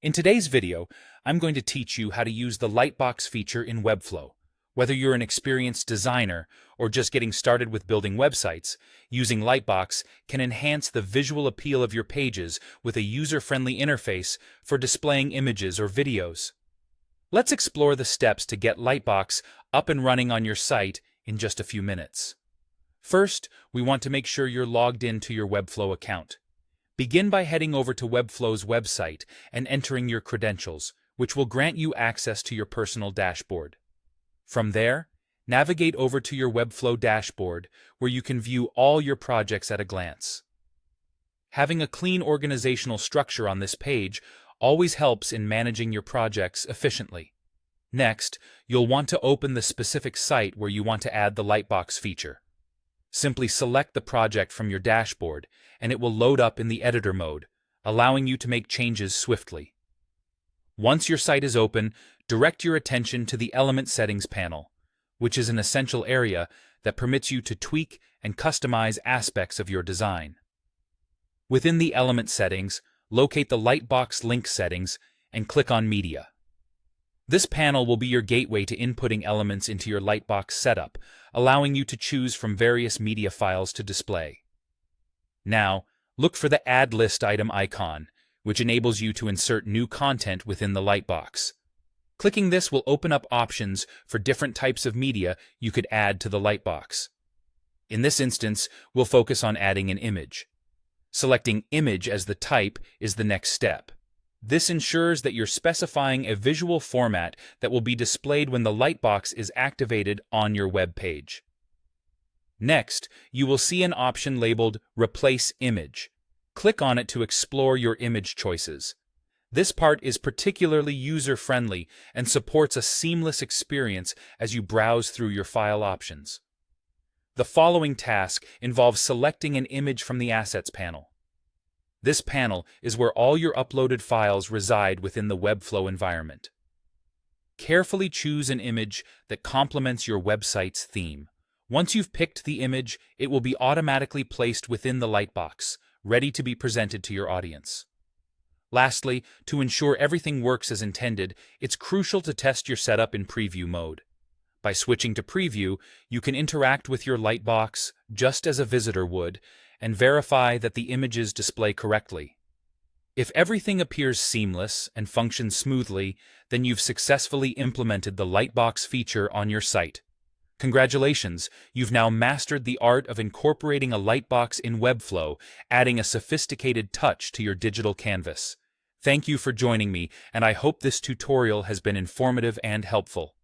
In today's video, I'm going to teach you how to use the Lightbox feature in Webflow. Whether you're an experienced designer or just getting started with building websites, using Lightbox can enhance the visual appeal of your pages with a user-friendly interface for displaying images or videos. Let's explore the steps to get Lightbox up and running on your site in just a few minutes. First, we want to make sure you're logged into your Webflow account. Begin by heading over to Webflow's website and entering your credentials, which will grant you access to your personal dashboard. From there, navigate over to your Webflow dashboard, where you can view all your projects at a glance. Having a clean organizational structure on this page always helps in managing your projects efficiently. Next, you'll want to open the specific site where you want to add the Lightbox feature. Simply select the project from your dashboard, and it will load up in the editor mode, allowing you to make changes swiftly. Once your site is open, direct your attention to the Element Settings panel, which is an essential area that permits you to tweak and customize aspects of your design. Within the Element Settings, locate the Lightbox link settings and click on Media. This panel will be your gateway to inputting elements into your Lightbox setup, allowing you to choose from various media files to display. Now, look for the Add List Item icon, which enables you to insert new content within the Lightbox. Clicking this will open up options for different types of media you could add to the Lightbox. In this instance, we'll focus on adding an image. Selecting Image as the type is the next step. This ensures that you're specifying a visual format that will be displayed when the Lightbox is activated on your web page. Next, you will see an option labeled Replace Image. Click on it to explore your image choices. This part is particularly user-friendly and supports a seamless experience as you browse through your file options. The following task involves selecting an image from the Assets panel. This panel is where all your uploaded files reside within the Webflow environment. Carefully choose an image that complements your website's theme. Once you've picked the image, it will be automatically placed within the Lightbox, ready to be presented to your audience. Lastly, to ensure everything works as intended, it's crucial to test your setup in preview mode. By switching to preview, you can interact with your Lightbox just as a visitor would, and verify that the images display correctly. If everything appears seamless and functions smoothly, then you've successfully implemented the Lightbox feature on your site. Congratulations, you've now mastered the art of incorporating a Lightbox in Webflow, adding a sophisticated touch to your digital canvas. Thank you for joining me, and I hope this tutorial has been informative and helpful.